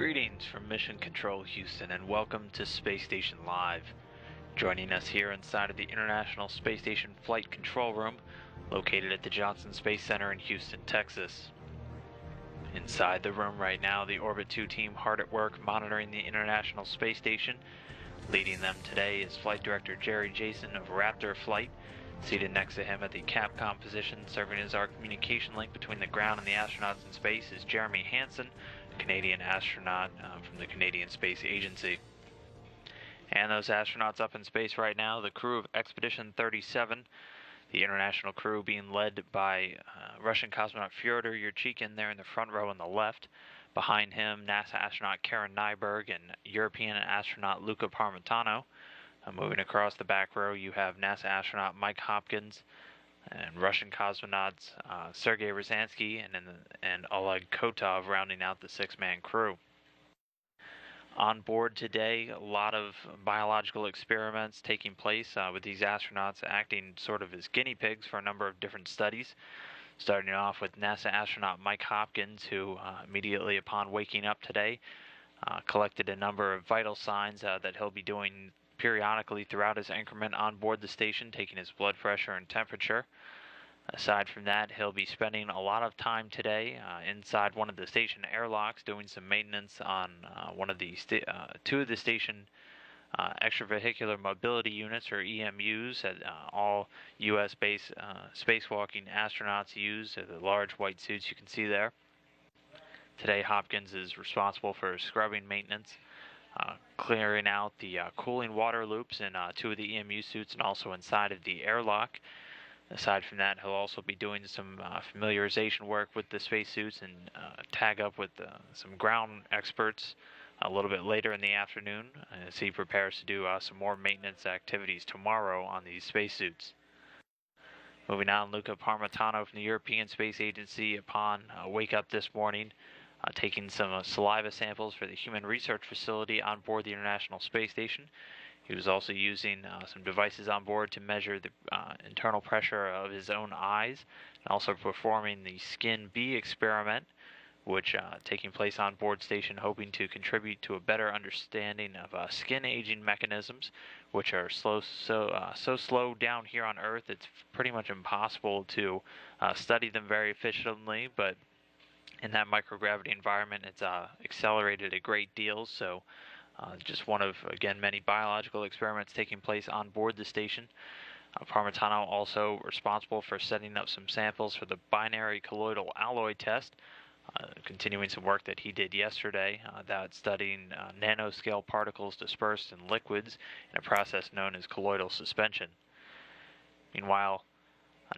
Greetings from Mission Control Houston and welcome to Space Station Live. Joining us here inside of the International Space Station Flight Control Room, located at the Johnson Space Center in Houston, Texas. Inside the room right now, the Orbit 2 team hard at work monitoring the International Space Station. Leading them today is Flight Director Jerry Jason of Raptor Flight. Seated next to him at the Capcom position, serving as our communication link between the ground and the astronauts in space, is Jeremy Hansen, Canadian astronaut from the Canadian Space Agency. And those astronauts up in space right now, the crew of Expedition 37, the international crew being led by Russian cosmonaut Fyodor Yurchikhin there in the front row on the left. Behind him, NASA astronaut Karen Nyberg and European astronaut Luca Parmitano. Moving across the back row, you have NASA astronaut Mike Hopkins and Russian cosmonauts Sergei Ryazanskiy and Oleg Kotov rounding out the six-man crew. On board today, a lot of biological experiments taking place with these astronauts acting sort of as guinea pigs for a number of different studies. Starting off with NASA astronaut Mike Hopkins, who immediately upon waking up today collected a number of vital signs that he'll be doing periodically throughout his increment on board the station, taking his blood pressure and temperature. Aside from that, he'll be spending a lot of time today inside one of the station airlocks doing some maintenance on one of the two of the station extravehicular mobility units, or EMUs, that all U.S.-based spacewalking astronauts use. The large white suits you can see there. Today, Hopkins is responsible for scrubbing maintenance, clearing out the cooling water loops in two of the EMU suits and also inside of the airlock. Aside from that, he'll also be doing some familiarization work with the spacesuits and tag up with some ground experts a little bit later in the afternoon as he prepares to do some more maintenance activities tomorrow on these spacesuits. Moving on, Luca Parmitano from the European Space Agency, upon wake up this morning, taking some saliva samples for the Human Research Facility on board the International Space Station. He was also using some devices on board to measure the internal pressure of his own eyes, and also performing the Skin B experiment, which taking place on board station, hoping to contribute to a better understanding of skin aging mechanisms, which are so slow down here on Earth. It's pretty much impossible to study them very efficiently, but in that microgravity environment, it's accelerated a great deal. So just one of, again, many biological experiments taking place on board the station. Parmitano also responsible for setting up some samples for the binary colloidal alloy test, continuing some work that he did yesterday, that studying nanoscale particles dispersed in liquids in a process known as colloidal suspension. Meanwhile,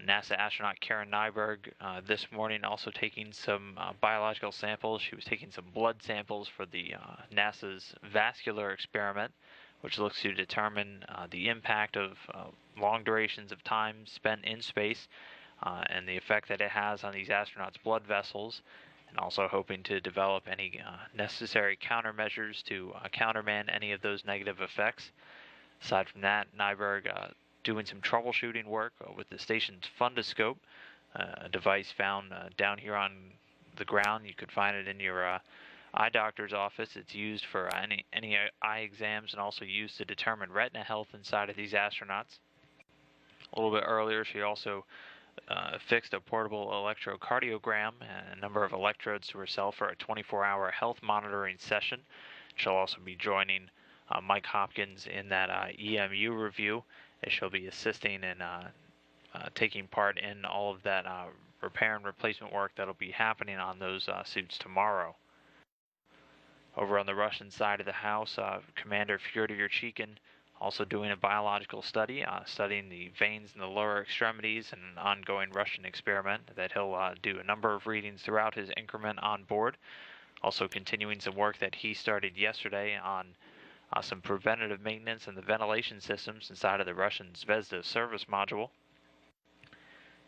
NASA astronaut Karen Nyberg this morning also taking some biological samples. She was taking some blood samples for the NASA's vascular experiment, which looks to determine the impact of long durations of time spent in space and the effect that it has on these astronauts' blood vessels, and also hoping to develop any necessary countermeasures to countermand any of those negative effects. Aside from that, Nyberg doing some troubleshooting work with the station's fundoscope, a device found down here on the ground. You could find it in your eye doctor's office. It's used for any eye exams and also used to determine retina health inside of these astronauts. A little bit earlier, she also fixed a portable electrocardiogram and a number of electrodes to herself for a 24-hour health monitoring session. She'll also be joining Mike Hopkins in that EMU review, as she'll be assisting in taking part in all of that repair and replacement work that'll be happening on those suits tomorrow. Over on the Russian side of the house, Commander Fyodor Yurchikhin also doing a biological study, studying the veins in the lower extremities, and an ongoing Russian experiment that he'll do a number of readings throughout his increment on board. Also continuing some work that he started yesterday on some preventative maintenance in the ventilation systems inside of the Russian Zvezda service module.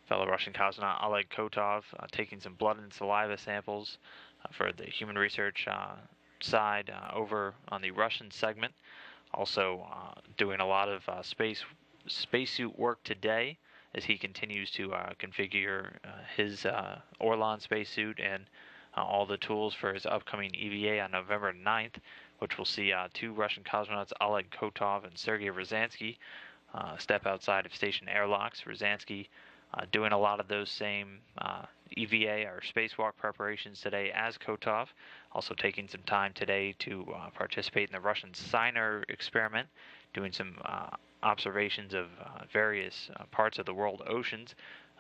Fellow Russian cosmonaut Oleg Kotov taking some blood and saliva samples for the human research side over on the Russian segment. Also doing a lot of spacesuit work today as he continues to configure his Orlan spacesuit and all the tools for his upcoming EVA on November 9th, which will see two Russian cosmonauts, Oleg Kotov and Sergei Rosansky, step outside of station airlocks. Rosansky doing a lot of those same EVA or spacewalk preparations today as Kotov, also taking some time today to participate in the Russian Signer experiment, doing some observations of various parts of the world oceans,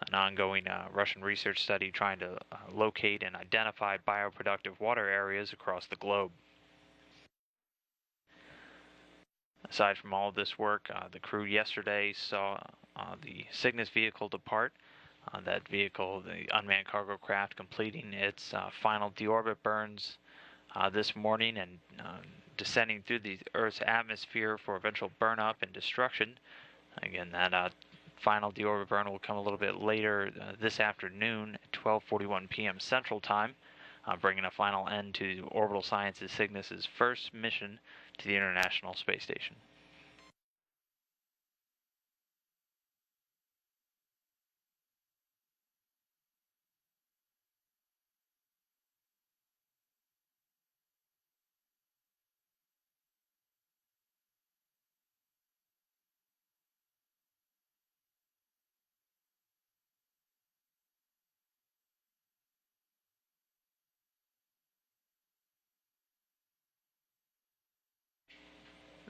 an ongoing Russian research study trying to locate and identify bioproductive water areas across the globe. Aside from all of this work, the crew yesterday saw the Cygnus vehicle depart. That vehicle, the unmanned cargo craft, completing its final deorbit burns this morning and descending through the Earth's atmosphere for eventual burn-up and destruction. Again, that final deorbit burn will come a little bit later this afternoon at 12:41 p.m. Central Time, bringing a final end to Orbital Sciences Cygnus's first mission to the International Space Station.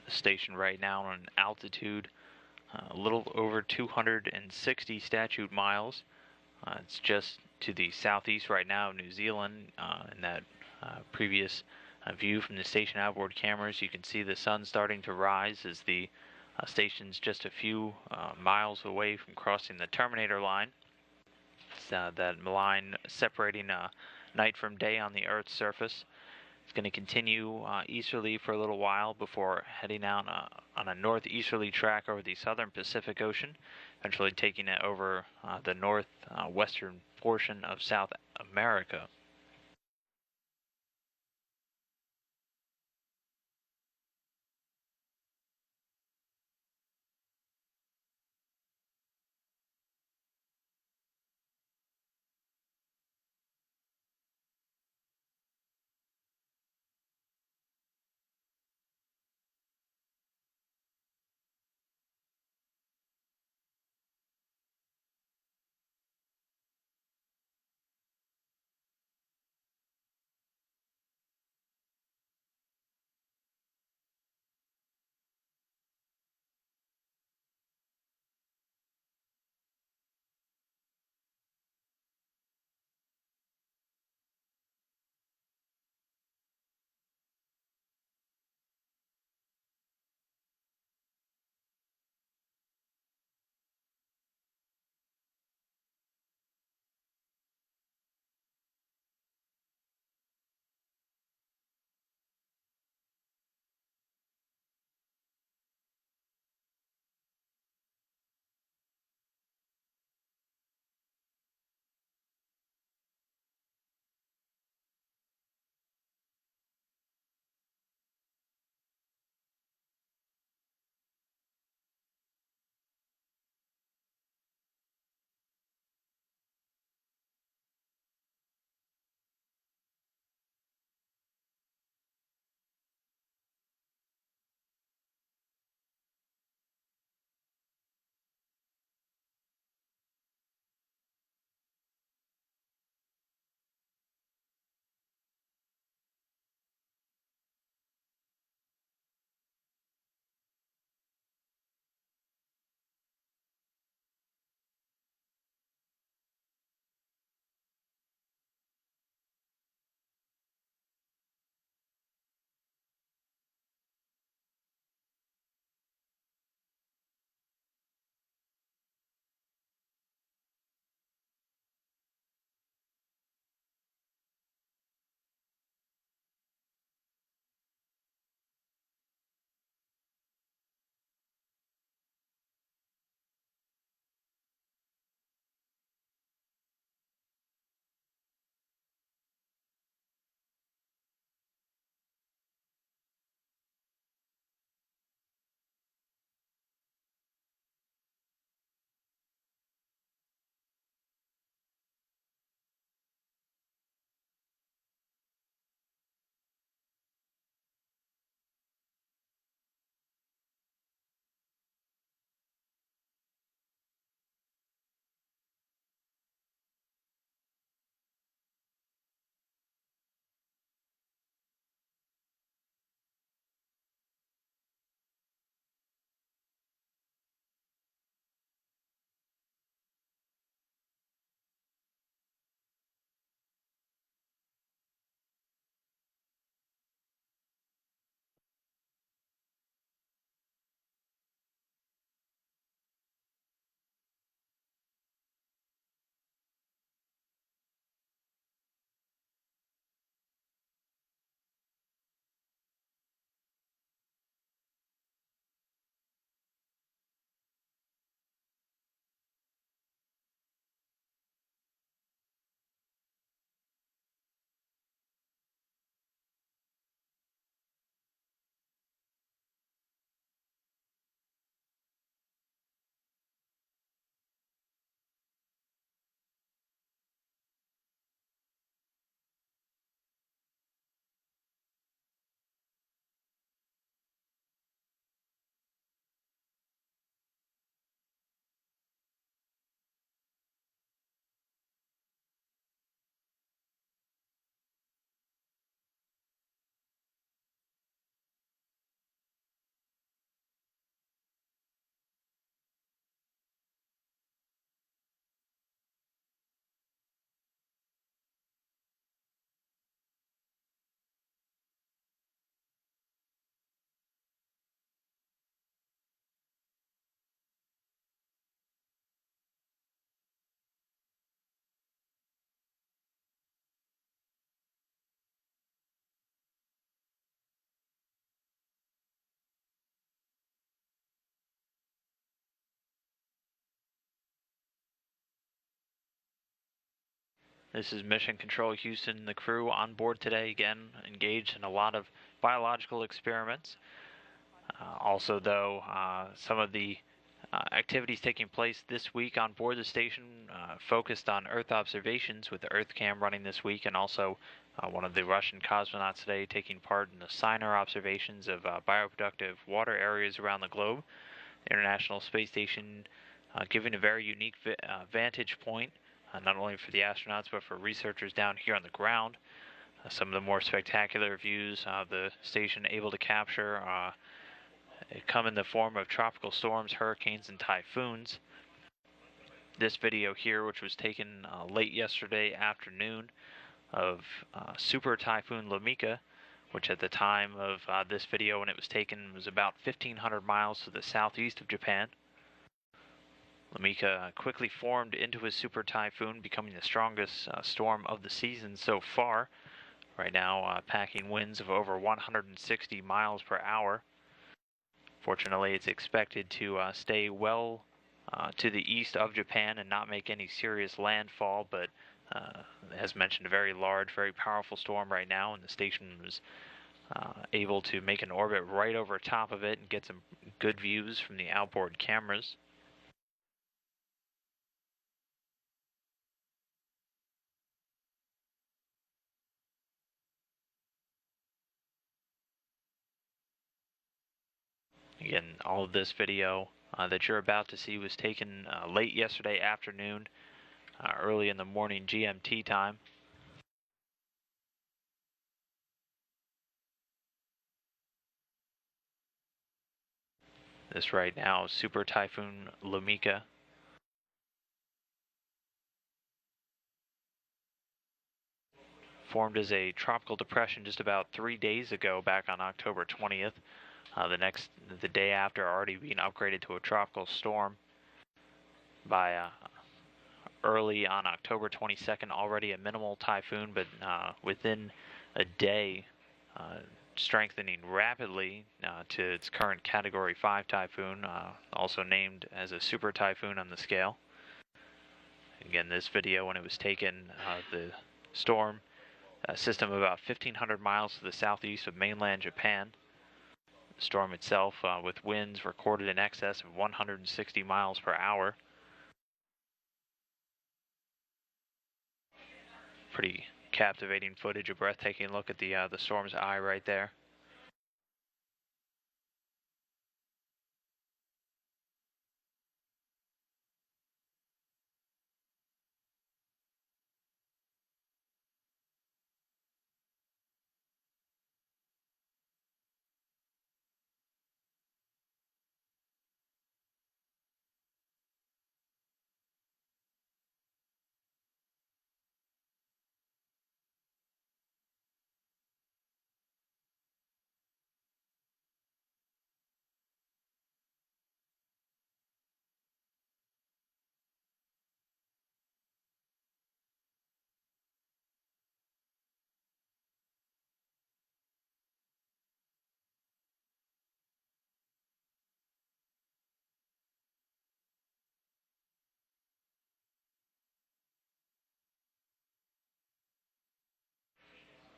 The station right now on an altitude a little over 260 statute miles. It's just to the southeast right now of New Zealand. In that previous view from the station outboard cameras, you can see the sun starting to rise as the station's just a few miles away from crossing the terminator line. It's that line separating night from day on the Earth's surface. It's going to continue easterly for a little while before heading out on a northeasterly track over the southern Pacific Ocean, eventually taking it over the northwestern portion of South America. This is Mission Control Houston. The crew on board today, again, engaged in a lot of biological experiments. Also, though, some of the activities taking place this week on board the station focused on Earth observations, with the EarthCam running this week, and also one of the Russian cosmonauts today taking part in the SINAR observations of bioproductive water areas around the globe. The International Space Station giving a very unique vantage point, not only for the astronauts but for researchers down here on the ground. Some of the more spectacular views the station able to capture come in the form of tropical storms, hurricanes, and typhoons. This video here, which was taken late yesterday afternoon, of Super Typhoon Lamika, which at the time of this video when it was taken was about 1,500 miles to the southeast of Japan. Lamika quickly formed into a super typhoon, becoming the strongest storm of the season so far. Right now, packing winds of over 160 miles per hour. Fortunately, it's expected to stay well to the east of Japan and not make any serious landfall, but as mentioned, a very large, very powerful storm right now, and the station was able to make an orbit right over top of it and get some good views from the outboard cameras. Again, all of this video that you're about to see was taken late yesterday afternoon, early in the morning GMT time. This right now is Super Typhoon Lamika. Formed as a tropical depression just about 3 days ago, back on October 20th. The day after, already being upgraded to a tropical storm by early on October 22nd, already a minimal typhoon, but within a day strengthening rapidly to its current Category 5 typhoon, also named as a super typhoon on the scale. Again, this video, when it was taken, the storm system about 1,500 miles to the southeast of mainland Japan. The storm itself, with winds recorded in excess of 160 miles per hour. Pretty captivating footage, a breathtaking look at the storm's eye right there.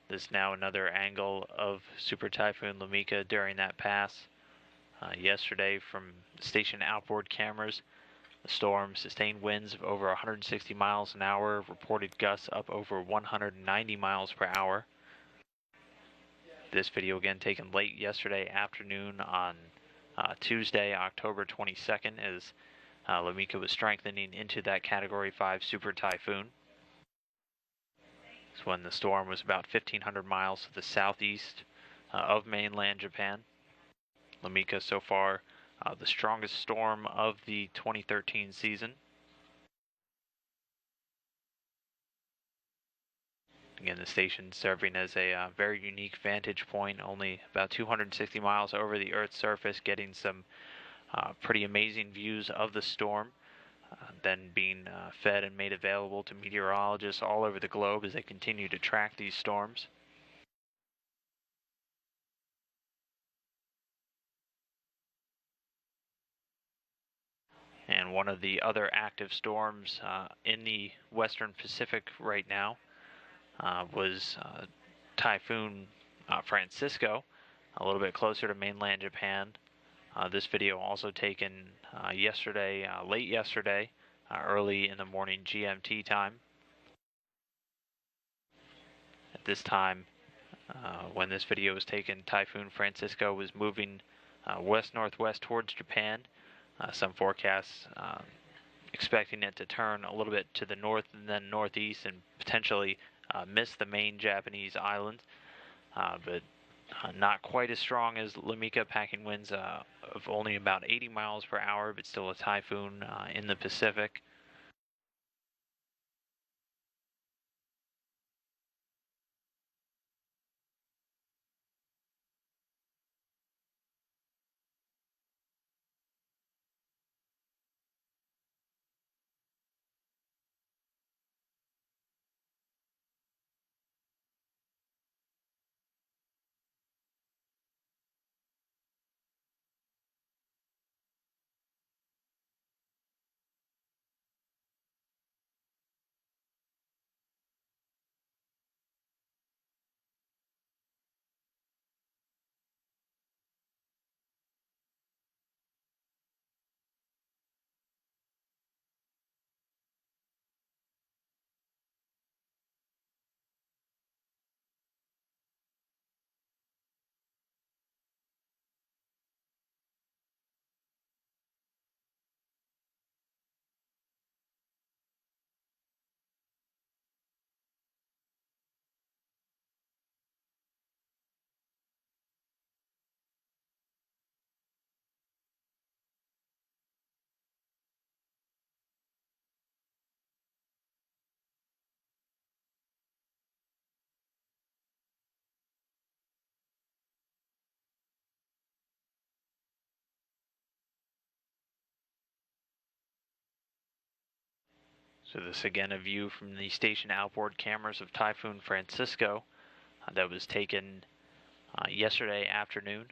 This is now another angle of Super Typhoon Lamika during that pass. Yesterday, from station outboard cameras, the storm sustained winds of over 160 miles an hour, reported gusts up over 190 miles per hour. This video again taken late yesterday afternoon on Tuesday, October 22nd, as Lamika was strengthening into that Category 5 super typhoon. It's when the storm was about 1,500 miles to the southeast of mainland Japan. Lamika so far the strongest storm of the 2013 season. Again, the station serving as a very unique vantage point, only about 260 miles over the Earth's surface, getting some pretty amazing views of the storm, then being fed and made available to meteorologists all over the globe as they continue to track these storms. And one of the other active storms in the Western Pacific right now was Typhoon Francisco, a little bit closer to mainland Japan. This video also taken yesterday, late yesterday, early in the morning GMT time. At this time, when this video was taken, Typhoon Francisco was moving west-northwest towards Japan. Some forecasts expecting it to turn a little bit to the north and then northeast and potentially miss the main Japanese islands, but not quite as strong as Lamika, packing winds of only about 80 miles per hour, but still a typhoon in the Pacific. So this again a view from the station outboard cameras of Typhoon Francisco that was taken yesterday afternoon.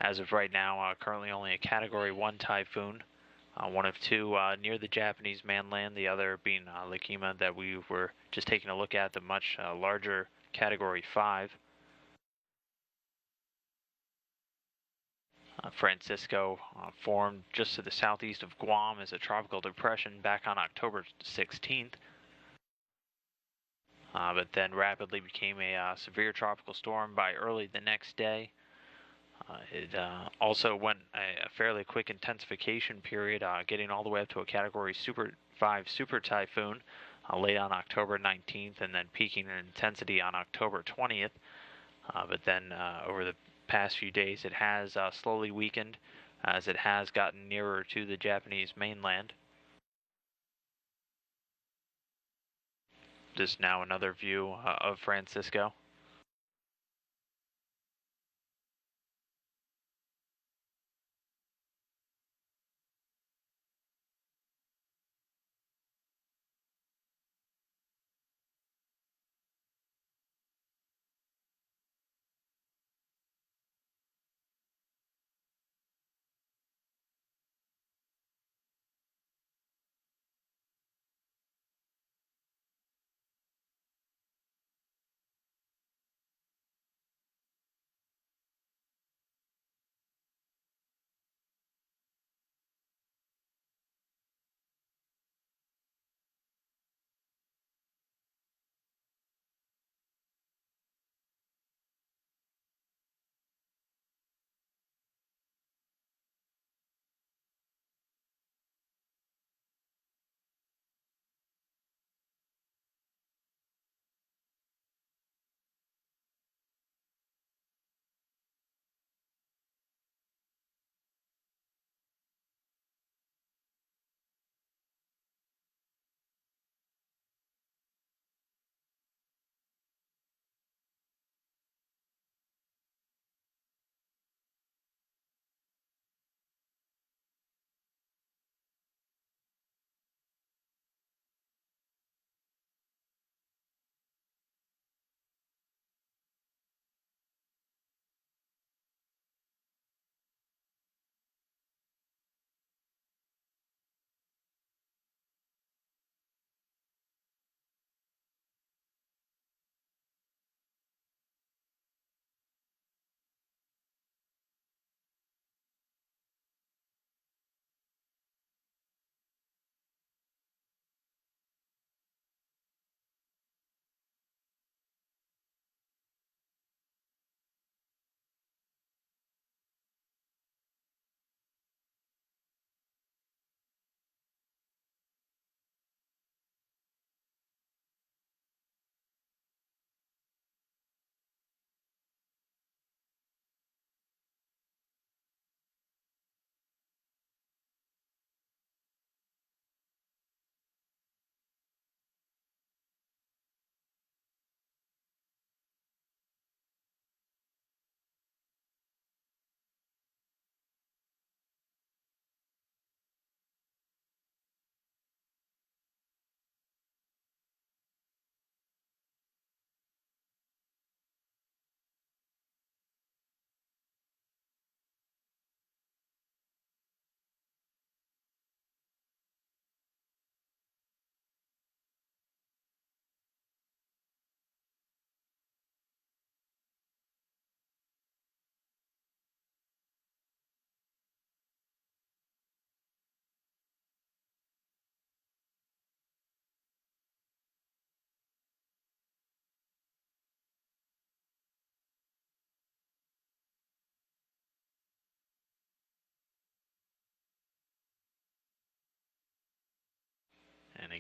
As of right now, currently only a Category 1 typhoon, one of two near the Japanese mainland, the other being Lakima that we were just taking a look at, the much larger Category 5. Francisco formed just to the southeast of Guam as a tropical depression back on October 16th, but then rapidly became a severe tropical storm by early the next day. It also went a fairly quick intensification period, getting all the way up to a Category 5 super typhoon late on October 19th, and then peaking in intensity on October 20th. But then over the past few days, it has slowly weakened as it has gotten nearer to the Japanese mainland. Just now another view of Francisco.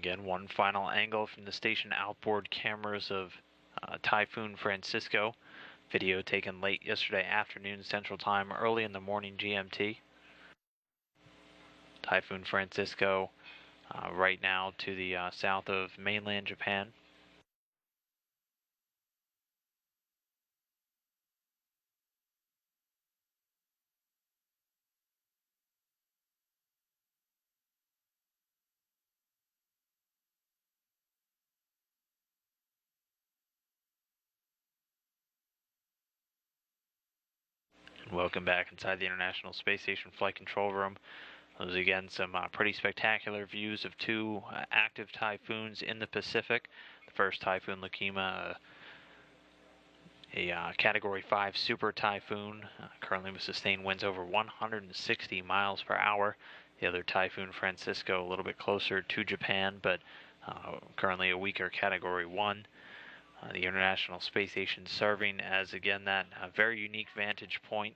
Again, one final angle from the station outboard cameras of Typhoon Francisco. Video taken late yesterday afternoon Central Time, early in the morning GMT. Typhoon Francisco right now to the south of mainland Japan. Welcome back inside the International Space Station Flight Control Room. Those again some pretty spectacular views of two active typhoons in the Pacific. The first typhoon, Lakima, a Category 5 super typhoon, currently with sustained winds over 160 miles per hour. The other typhoon, Francisco, a little bit closer to Japan, but currently a weaker Category 1. The International Space Station serving as, again, that very unique vantage point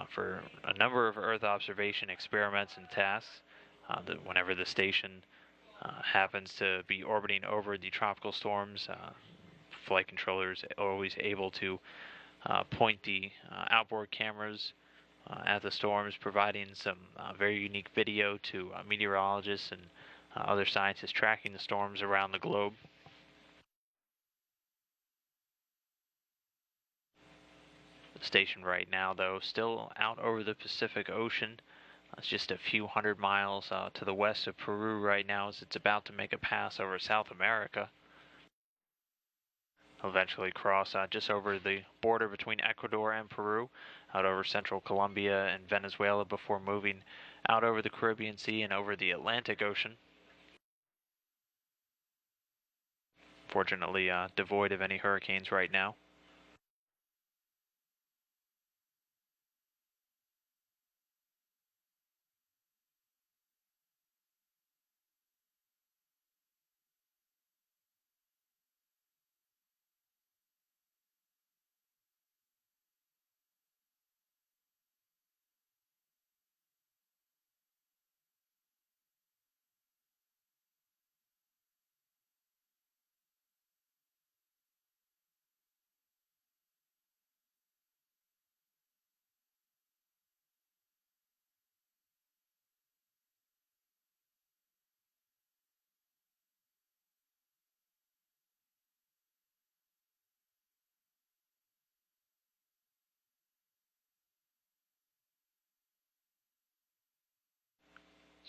for a number of Earth observation experiments and tasks. Whenever the station happens to be orbiting over the tropical storms, flight controllers are always able to point the outboard cameras at the storms, providing some very unique video to meteorologists and other scientists tracking the storms around the globe. The station right now, though, still out over the Pacific Ocean. It's just a few hundred miles to the west of Peru right now as it's about to make a pass over South America. It'll eventually cross just over the border between Ecuador and Peru, out over central Colombia and Venezuela before moving out over the Caribbean Sea and over the Atlantic Ocean. Fortunately, devoid of any hurricanes right now.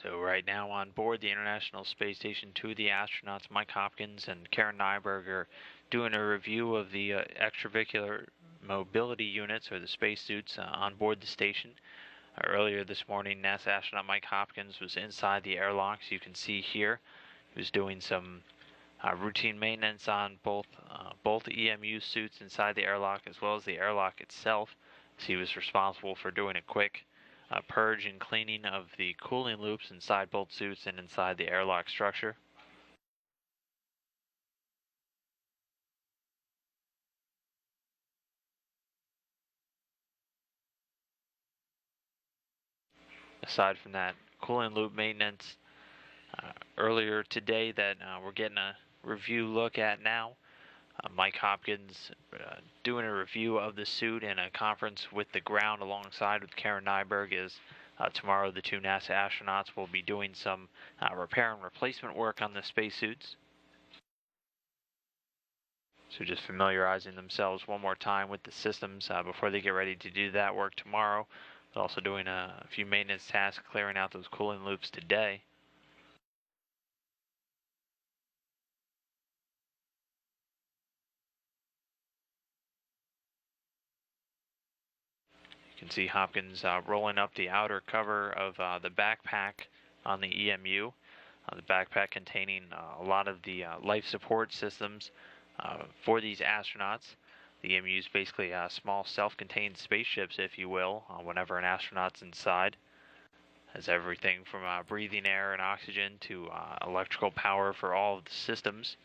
So right now on board the International Space Station, two of the astronauts, Mike Hopkins and Karen Nyberg, are doing a review of the extravehicular mobility units, or the spacesuits, on board the station. Earlier this morning, NASA astronaut Mike Hopkins was inside the airlocks. You can see here he was doing some routine maintenance on both EMU suits inside the airlock as well as the airlock itself. So he was responsible for doing a quick purge and cleaning of the cooling loops inside both suits and inside the airlock structure. Aside from that cooling loop maintenance earlier today that we're getting a review look at now, Mike Hopkins doing a review of the suit in a conference with the ground alongside with Karen Nyberg. Is tomorrow the two NASA astronauts will be doing some repair and replacement work on the spacesuits. So just familiarizing themselves one more time with the systems before they get ready to do that work tomorrow. But also doing a few maintenance tasks, clearing out those cooling loops today. You can see Hopkins rolling up the outer cover of the backpack on the EMU. The backpack containing a lot of the life support systems for these astronauts. The EMU is basically small self-contained spaceships, if you will, whenever an astronaut's inside. Has everything from breathing air and oxygen to electrical power for all of the systems.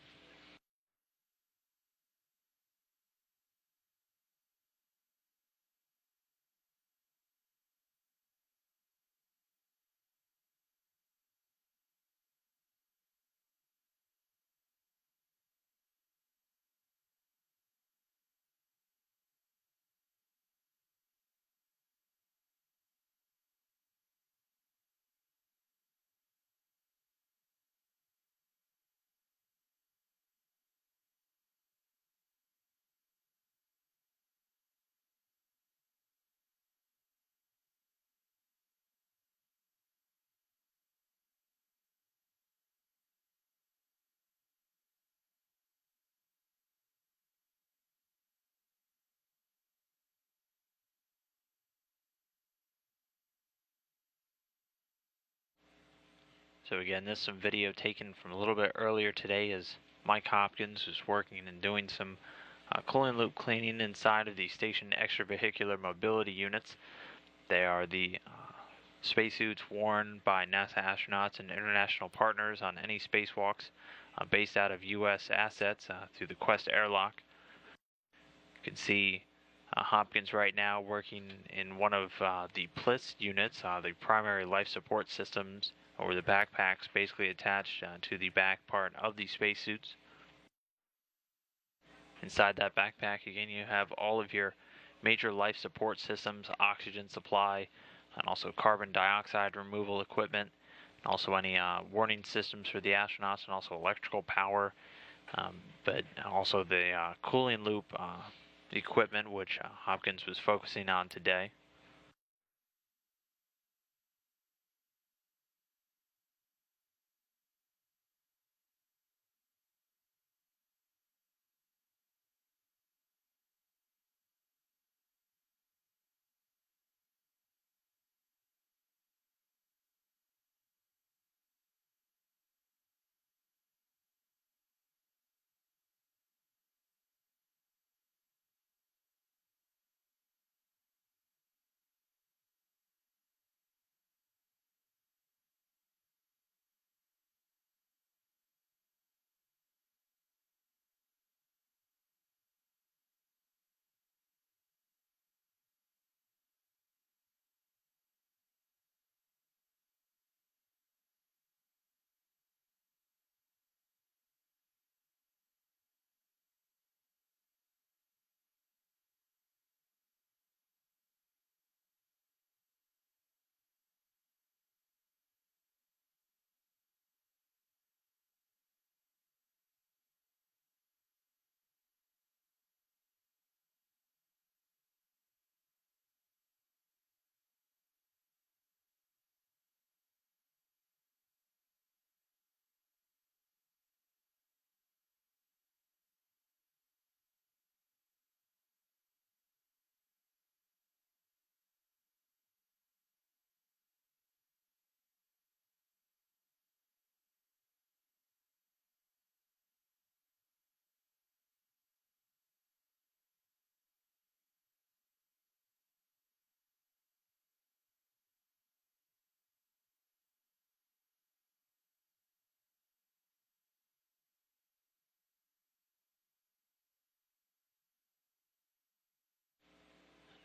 So again, this is some video taken from a little bit earlier today as Mike Hopkins was working and doing some cooling loop cleaning inside of the station extravehicular mobility units. They are the spacesuits worn by NASA astronauts and international partners on any spacewalks based out of U.S. assets through the Quest airlock. You can see Hopkins right now working in one of the PLIS units, the primary life support systems, or the backpacks basically attached to the back part of the spacesuits. Inside that backpack, again, you have all of your major life support systems, oxygen supply, and also carbon dioxide removal equipment, and also any warning systems for the astronauts, and also electrical power, but also the cooling loop equipment, which Hopkins was focusing on today.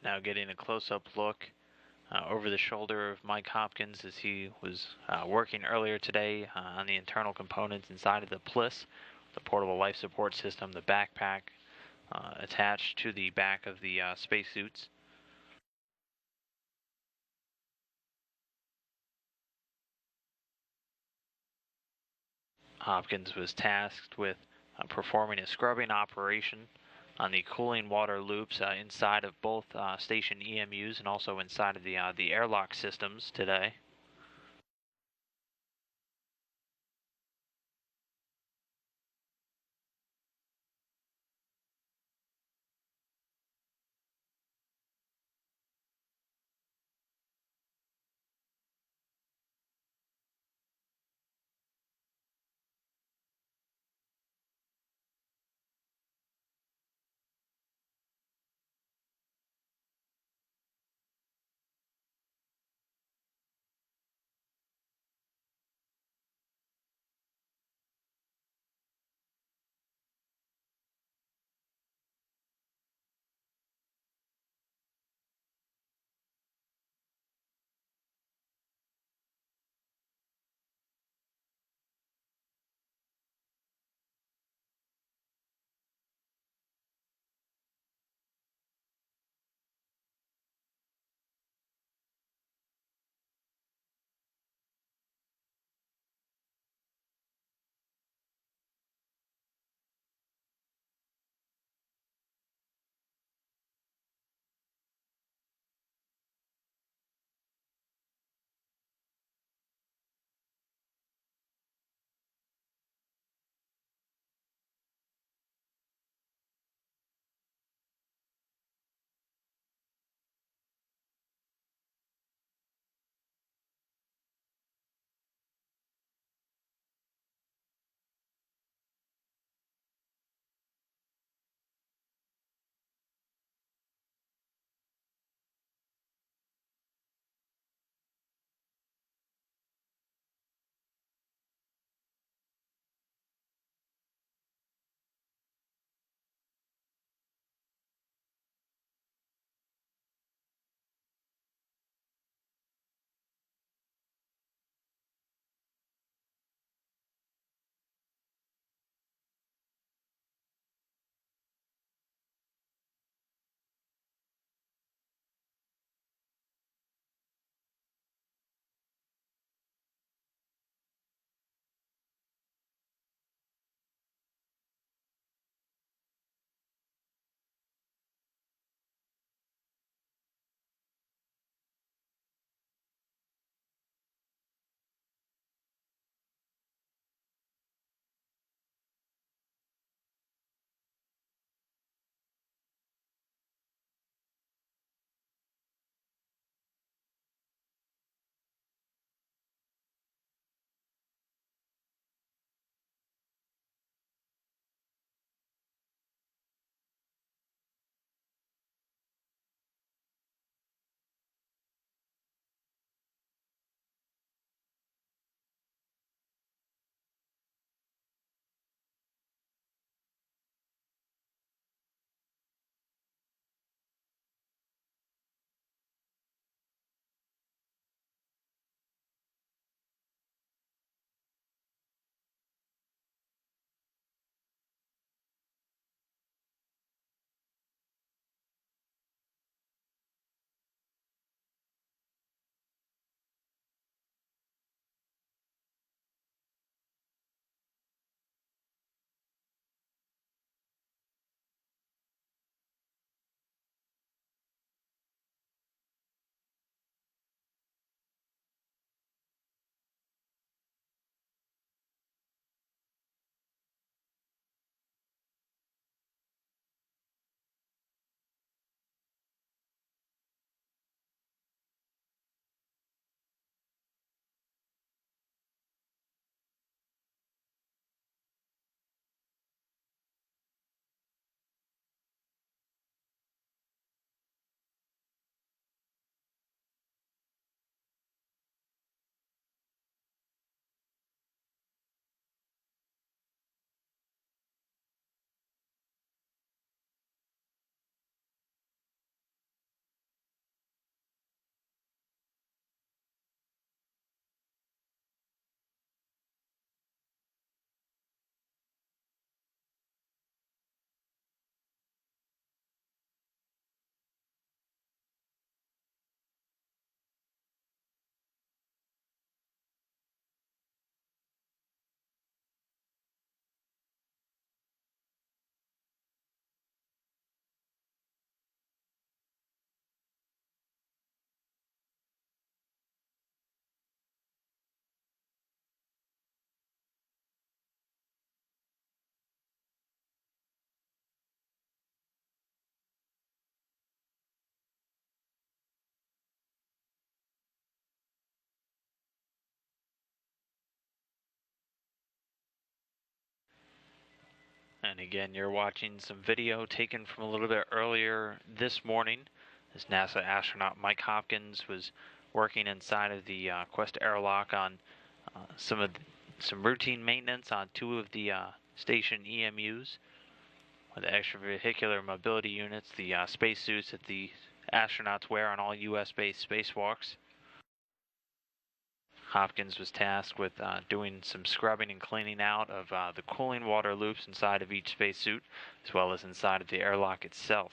Now getting a close-up look over the shoulder of Mike Hopkins as he was working earlier today on the internal components inside of the PLIS, the portable life support system, the backpack attached to the back of the spacesuits. Hopkins was tasked with performing a scrubbing operation on the cooling water loops inside of both station EMUs and also inside of the airlock systems today. And again, you're watching some video taken from a little bit earlier this morning as NASA astronaut Mike Hopkins was working inside of the Quest airlock on some routine maintenance on two of the station EMUs with the extravehicular mobility units, the spacesuits that the astronauts wear on all U.S.-based spacewalks. Hopkins was tasked with doing some scrubbing and cleaning out of the cooling water loops inside of each spacesuit, as well as inside of the airlock itself.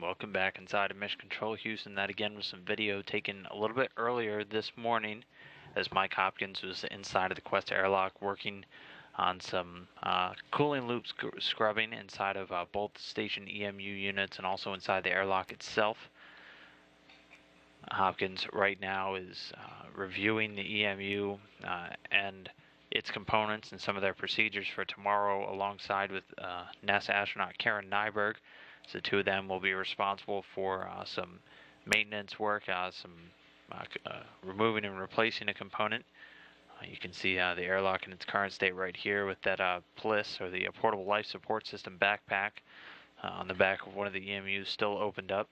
Welcome back inside of Mission Control Houston. That again was some video taken a little bit earlier this morning as Mike Hopkins was inside of the Quest airlock working on some cooling loop scrubbing inside of both station EMU units and also inside the airlock itself. Hopkins right now is reviewing the EMU and its components and some of their procedures for tomorrow alongside with NASA astronaut Karen Nyberg. So the two of them will be responsible for some maintenance work, some removing and replacing a component. You can see the airlock in its current state right here with that PLIS, or the Portable Life Support System backpack on the back of one of the EMUs still opened up.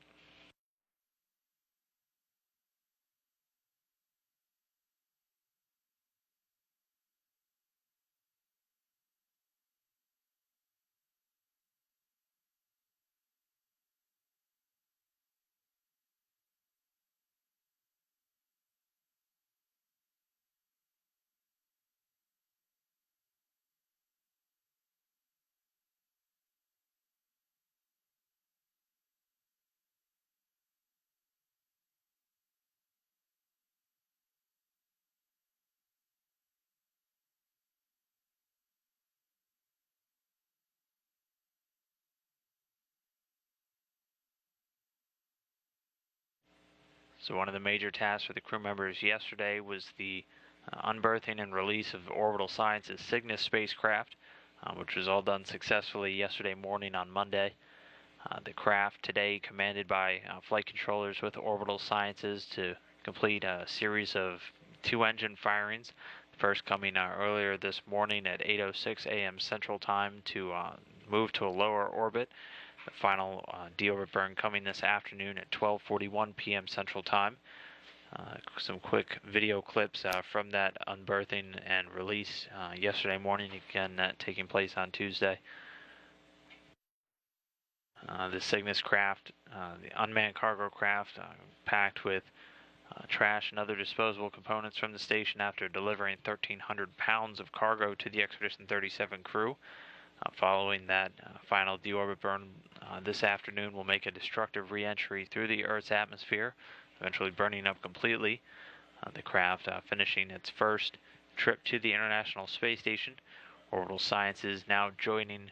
So one of the major tasks for the crew members yesterday was the unberthing and release of Orbital Science's Cygnus spacecraft, which was all done successfully yesterday morning on Monday. The craft today commanded by flight controllers with Orbital Sciences to complete a series of 2 engine firings. The first coming earlier this morning at 8:06 a.m. Central Time to move to a lower orbit. The final deorbit burn coming this afternoon at 12:41 p.m. Central Time. Some quick video clips from that unberthing and release yesterday morning, again taking place on Tuesday. The Cygnus craft, the unmanned cargo craft, packed with trash and other disposable components from the station after delivering 1,300 pounds of cargo to the Expedition 37 crew. Following that final deorbit burn this afternoon, will make a destructive re-entry through the Earth's atmosphere, eventually burning up completely. The craft finishing its first trip to the International Space Station. Orbital Sciences now joining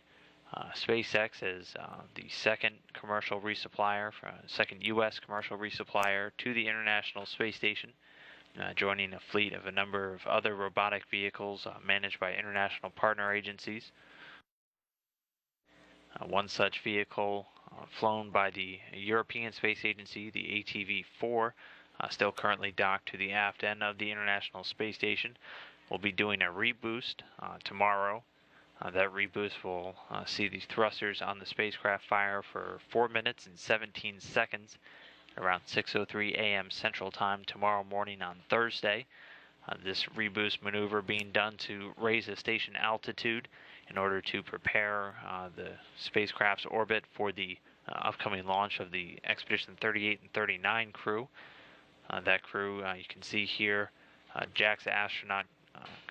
SpaceX as the second commercial resupplier, second U.S. commercial resupplier to the International Space Station, joining a fleet of a number of other robotic vehicles managed by international partner agencies. One such vehicle flown by the European Space Agency, the ATV-4, still currently docked to the aft end of the International Space Station, will be doing a reboost tomorrow. That reboost will see the thrusters on the spacecraft fire for 4 minutes and 17 seconds around 6:03 a.m. Central Time tomorrow morning on Thursday. This reboost maneuver being done to raise the station altitude in order to prepare the spacecraft's orbit for the upcoming launch of the Expedition 38 and 39 crew. That crew, you can see here, JAXA astronaut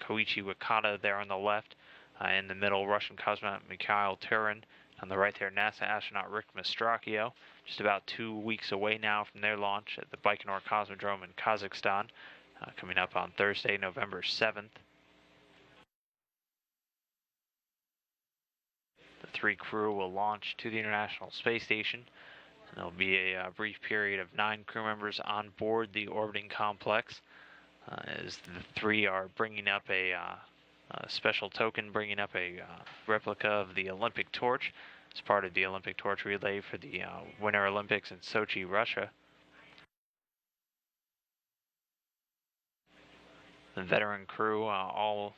Koichi Wakata there on the left, in the middle, Russian cosmonaut Mikhail Turin, on the right there, NASA astronaut Rick Mastracchio, just about 2 weeks away now from their launch at the Baikonur Cosmodrome in Kazakhstan, coming up on Thursday, November 7th. The 3 crew will launch to the International Space Station, and there will be a brief period of 9 crew members on board the orbiting complex, as the 3 are bringing up a special token, bringing up a replica of the Olympic torch as part of the Olympic torch relay for the Winter Olympics in Sochi, Russia. The veteran crew all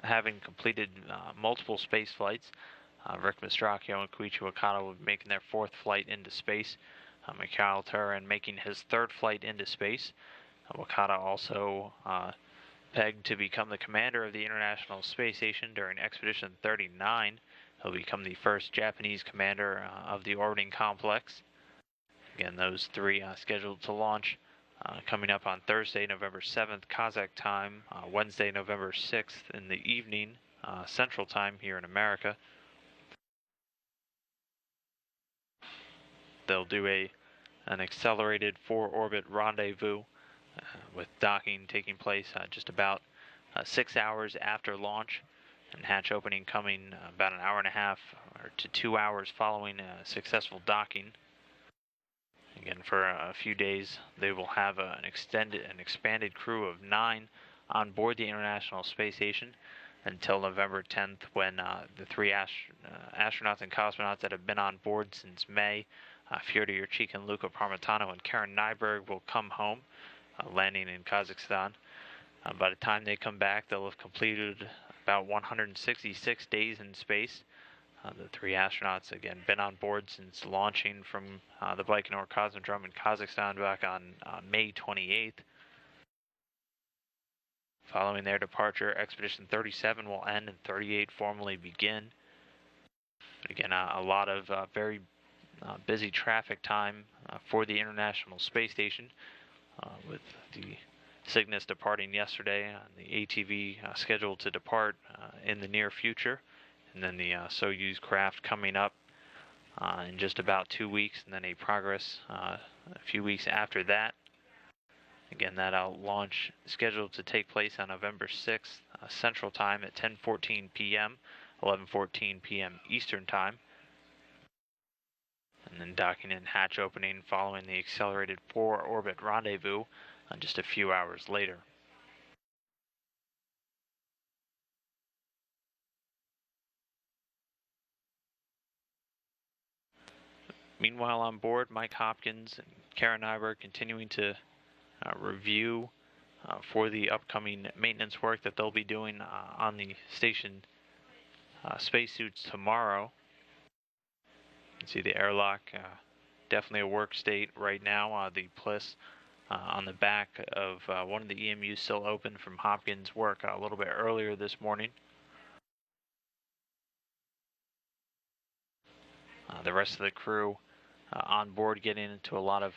having completed multiple space flights. Rick Mastracchio and Koichi Wakata will be making their 4th flight into space. Mikhail Turin making his 3rd flight into space. Wakata also pegged to become the commander of the International Space Station during Expedition 39. He'll become the first Japanese commander of the orbiting complex. Again, those 3 scheduled to launch coming up on Thursday, November 7th, Kazakh time, Wednesday, November 6th in the evening, Central Time here in America. They'll do an accelerated 4-orbit rendezvous with docking taking place just about 6 hours after launch, and hatch opening coming about an hour and a half or to 2 hours following a successful docking. Again, for a few days, they will have an expanded crew of 9 on board the International Space Station until November 10th, when the 3 astronauts and cosmonauts that have been on board since May, Fyodor Yurchikhin, Luca Parmitano, and Karen Nyberg, will come home, landing in Kazakhstan. By the time they come back, they'll have completed about 166 days in space. The 3 astronauts, again, been on board since launching from the Baikonur Cosmodrome in Kazakhstan back on May 28th. Following their departure, Expedition 37 will end and 38 formally begin. But again, a lot of very busy traffic time for the International Space Station, with the Cygnus departing yesterday, and the ATV scheduled to depart in the near future. And then the Soyuz craft coming up in just about 2 weeks, and then a Progress a few weeks after that. Again, that launch scheduled to take place on November 6th, Central Time at 10:14 p.m., 11:14 p.m. Eastern Time. and then docking in hatch opening following the accelerated 4-orbit rendezvous just a few hours later. Meanwhile, on board, Mike Hopkins and Karen Nyberg continuing to review for the upcoming maintenance work that they'll be doing on the station spacesuits tomorrow. You can see the airlock, definitely a work state right now. The Pliss on the back of one of the EMUs still open from Hopkins' work a little bit earlier this morning. The rest of the crew on board getting into a lot of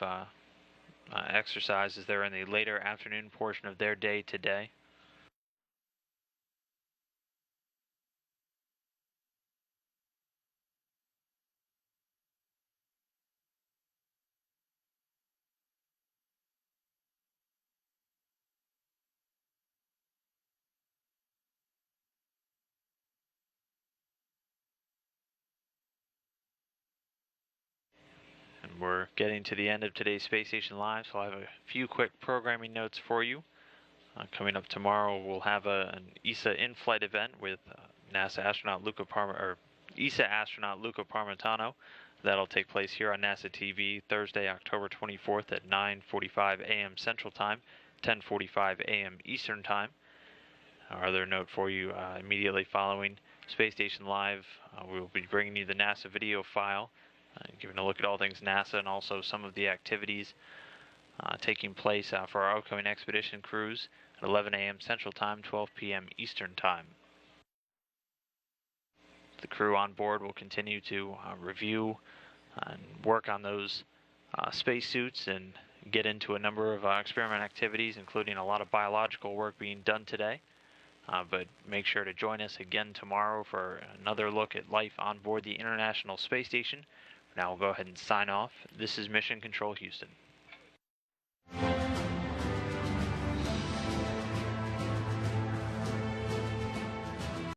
exercises there in the later afternoon portion of their day today. And we're getting to the end of today's Space Station Live, so I'll have a few quick programming notes for you. Coming up tomorrow, we'll have an ESA in-flight event with ESA astronaut Luca Parmitano. That'll take place here on NASA TV Thursday, October 24th at 9:45 a.m. Central Time, 10:45 a.m. Eastern Time. Our other note for you, immediately following Space Station Live, we will be bringing you the NASA video file, giving a look at all things NASA and also some of the activities taking place for our upcoming expedition cruise at 11 a.m. Central Time, 12 p.m. Eastern Time. The crew on board will continue to review and work on those spacesuits and get into a number of experiment activities, including a lot of biological work being done today. But make sure to join us again tomorrow for another look at life on board the International Space Station. Now we'll go ahead and sign off. This is Mission Control Houston.